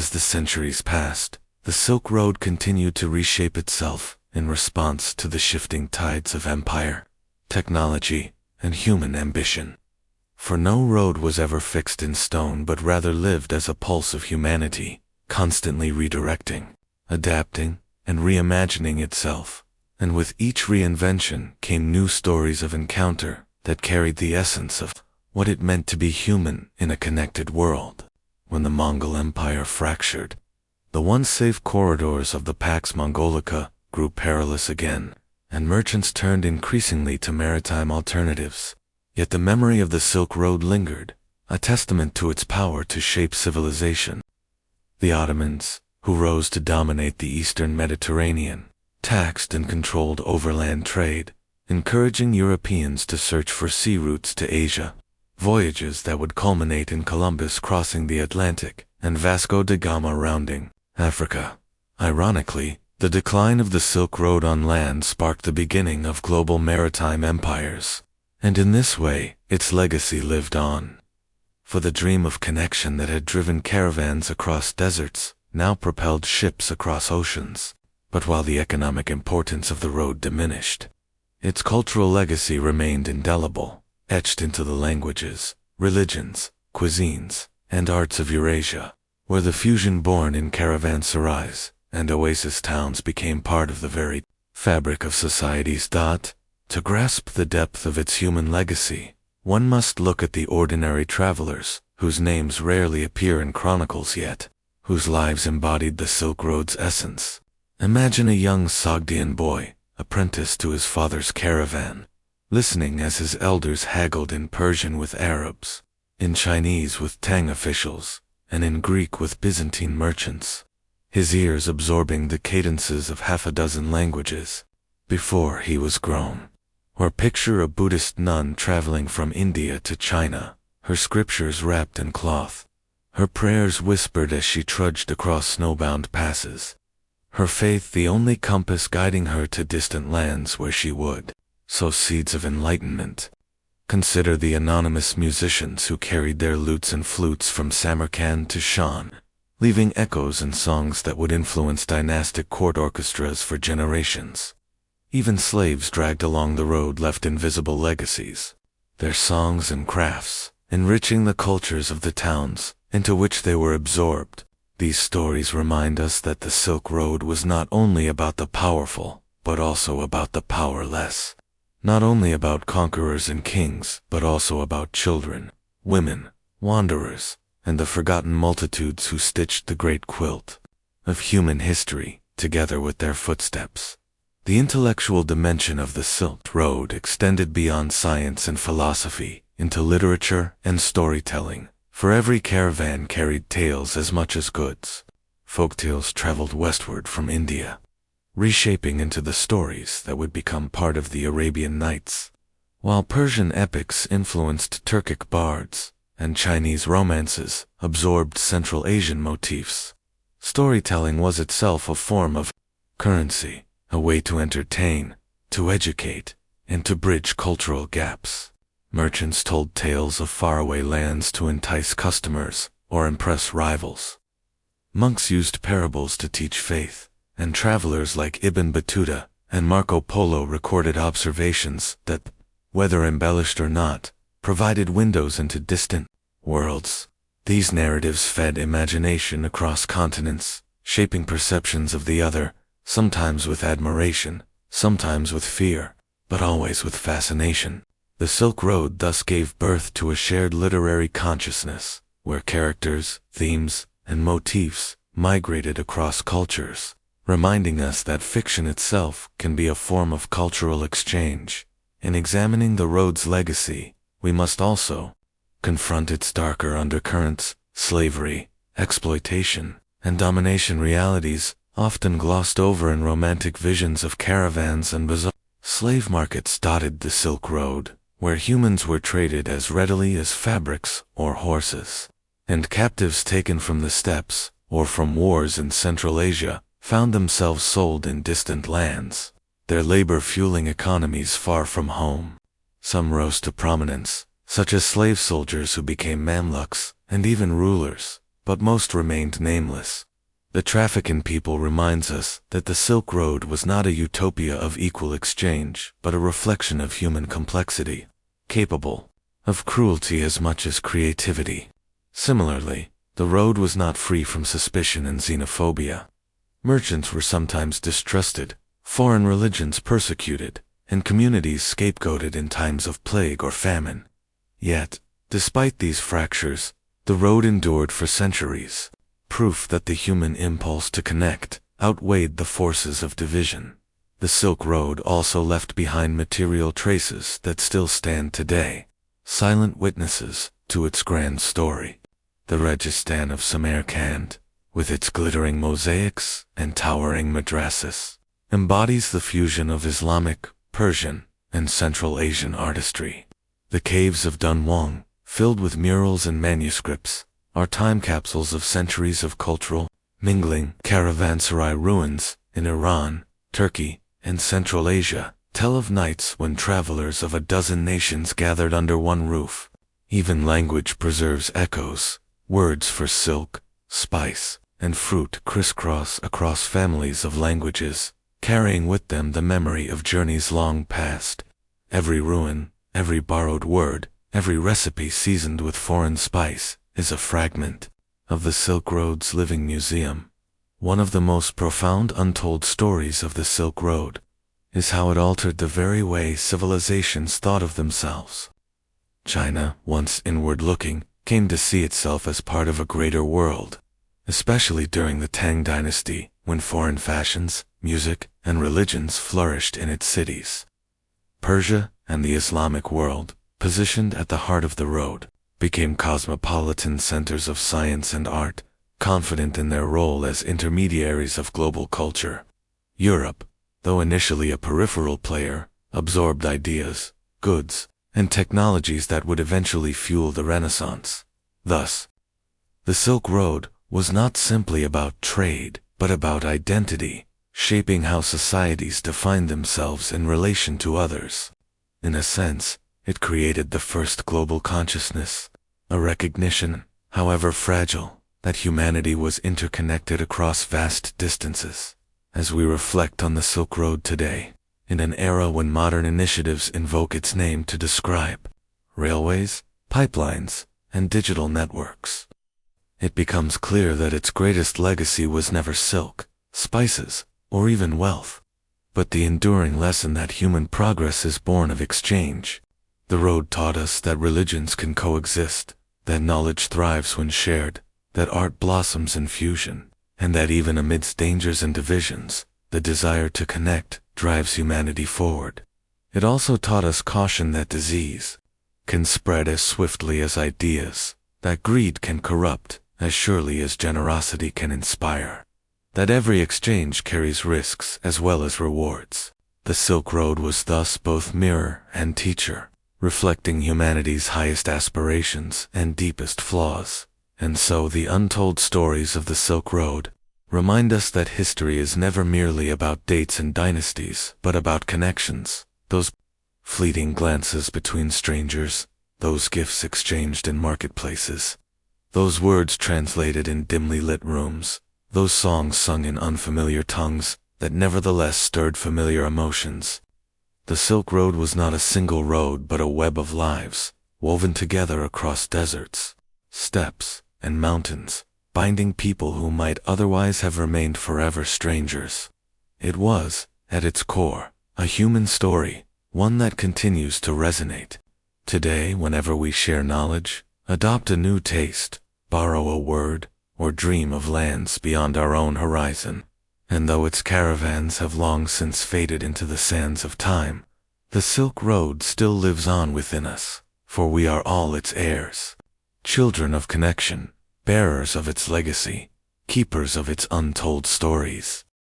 As the centuries passed, the Silk Road continued to reshape itself in response to the shifting tides of empire, technology, and human ambition. For no road was ever fixed in stone but rather lived as a pulse of humanity, constantly redirecting, adapting, and reimagining itself. And with each reinvention came new stories of encounter that carried the essence of what it meant to be human in a connected world. When the Mongol Empire fractured, the once safe corridors of the Pax Mongolica grew perilous again, and merchants turned increasingly to maritime alternatives. Yet the memory of the Silk Road lingered, a testament to its power to shape civilization. The Ottomans, who rose to dominate the eastern Mediterranean, taxed and controlled overland trade, encouraging Europeans to search for sea routes to Asia, voyages that would culminate in Columbus crossing the Atlantic and Vasco da Gama rounding Africa. Ironically, the decline of the Silk Road on land sparked the beginning of global maritime empires, and in this way, its legacy lived on. For the dream of connection that had driven caravans across deserts now propelled ships across oceans. But while the economic importance of the road diminished, its cultural legacy remained indelible, etched into the languages, religions, cuisines, and arts of Eurasia, where the fusion born in caravanserais and oasis towns became part of the very fabric of societies. To grasp the depth of its human legacy, one must look at the ordinary travelers, whose names rarely appear in chronicles yet, whose lives embodied the Silk Road's essence. Imagine a young Sogdian boy, apprenticed to his father's caravan, listening as his elders haggled in Persian with Arabs, in Chinese with Tang officials, and in Greek with Byzantine merchants, his ears absorbing the cadences of half a dozen languages before he was grown. Or picture a Buddhist nun traveling from India to China, her scriptures wrapped in cloth, her prayers whispered as she trudged across snowbound passes, her faith the only compass guiding her to distant lands where she would sow seeds of enlightenment. Consider the anonymous musicians who carried their lutes and flutes from Samarkand to Shan, leaving echoes and songs that would influence dynastic court orchestras for generations. Even slaves dragged along the road left invisible legacies, their songs and crafts, enriching the cultures of the towns into which they were absorbed. These stories remind us that the Silk Road was not only about the powerful, but also about the powerless. Not only about conquerors and kings, but also about children, women, wanderers, and the forgotten multitudes who stitched the great quilt of human history together with their footsteps. The intellectual dimension of the Silk Road extended beyond science and philosophy into literature and storytelling, for every caravan carried tales as much as goods. Folktales traveled westward from India, reshaping into the stories that would become part of the Arabian Nights, while Persian epics influenced Turkic bards, and Chinese romances absorbed Central Asian motifs. Storytelling was itself a form of currency, a way to entertain, to educate, and to bridge cultural gaps. Merchants told tales of faraway lands to entice customers or impress rivals. Monks used parables to teach faith, and travelers like Ibn Battuta and Marco Polo recorded observations that, whether embellished or not, provided windows into distant worlds. These narratives fed imagination across continents, shaping perceptions of the other, sometimes with admiration, sometimes with fear, but always with fascination. The Silk Road thus gave birth to a shared literary consciousness, where characters, themes, and motifs migrated across cultures, reminding us that fiction itself can be a form of cultural exchange. In examining the road's legacy, we must also confront its darker undercurrents, slavery, exploitation, and domination realities often glossed over in romantic visions of caravans and bazaars. Slave markets dotted the Silk Road, where humans were traded as readily as fabrics or horses, and captives taken from the steppes or from wars in Central Asia found themselves sold in distant lands, their labor fueling economies far from home. Some rose to prominence, such as slave soldiers who became Mamluks, and even rulers, but most remained nameless. The traffic in people reminds us that the Silk Road was not a utopia of equal exchange, but a reflection of human complexity, capable of cruelty as much as creativity. Similarly, the road was not free from suspicion and xenophobia. Merchants were sometimes distrusted, foreign religions persecuted, and communities scapegoated in times of plague or famine. Yet, despite these fractures, the road endured for centuries, proof that the human impulse to connect outweighed the forces of division. The Silk Road also left behind material traces that still stand today, silent witnesses to its grand story. The Registan of Samarkand, with its glittering mosaics and towering madrasas, embodies the fusion of Islamic, Persian, and Central Asian artistry. The caves of Dunhuang, filled with murals and manuscripts, are time capsules of centuries of cultural mingling. Caravanserai ruins in Iran, Turkey, and Central Asia tell of nights when travelers of a dozen nations gathered under one roof. Even language preserves echoes. Words for silk, spice, and fruit crisscross across families of languages, carrying with them the memory of journeys long past. Every ruin, every borrowed word, every recipe seasoned with foreign spice, is a fragment of the Silk Road's living museum. One of the most profound untold stories of the Silk Road is how it altered the very way civilizations thought of themselves. China, once inward-looking, came to see itself as part of a greater world, especially during the Tang dynasty, when foreign fashions, music, and religions flourished in its cities. Persia and the Islamic world, positioned at the heart of the road, became cosmopolitan centers of science and art, confident in their role as intermediaries of global culture. Europe, though initially a peripheral player, absorbed ideas, goods, and technologies that would eventually fuel the Renaissance. Thus, the Silk Road was not simply about trade, but about identity, shaping how societies defined themselves in relation to others. In a sense, it created the first global consciousness, a recognition, however fragile, that humanity was interconnected across vast distances. As we reflect on the Silk Road today, in an era when modern initiatives invoke its name to describe railways, pipelines, and digital networks, it becomes clear that its greatest legacy was never silk, spices, or even wealth, but the enduring lesson that human progress is born of exchange. The road taught us that religions can coexist, that knowledge thrives when shared, that art blossoms in fusion, and that even amidst dangers and divisions, the desire to connect drives humanity forward. It also taught us caution that disease can spread as swiftly as ideas, that greed can corrupt as surely as generosity can inspire, that every exchange carries risks as well as rewards. The Silk Road was thus both mirror and teacher, reflecting humanity's highest aspirations and deepest flaws. And so the untold stories of the Silk Road remind us that history is never merely about dates and dynasties, but about connections, those fleeting glances between strangers, those gifts exchanged in marketplaces, those words translated in dimly lit rooms, those songs sung in unfamiliar tongues that nevertheless stirred familiar emotions. The Silk Road was not a single road but a web of lives, woven together across deserts, steppes, and mountains, binding people who might otherwise have remained forever strangers. It was, at its core, a human story, one that continues to resonate. Today, whenever we share knowledge, adopt a new taste, borrow a word, or dream of lands beyond our own horizon, and though its caravans have long since faded into the sands of time, the Silk Road still lives on within us, for we are all its heirs, children of connection, bearers of its legacy, keepers of its untold stories.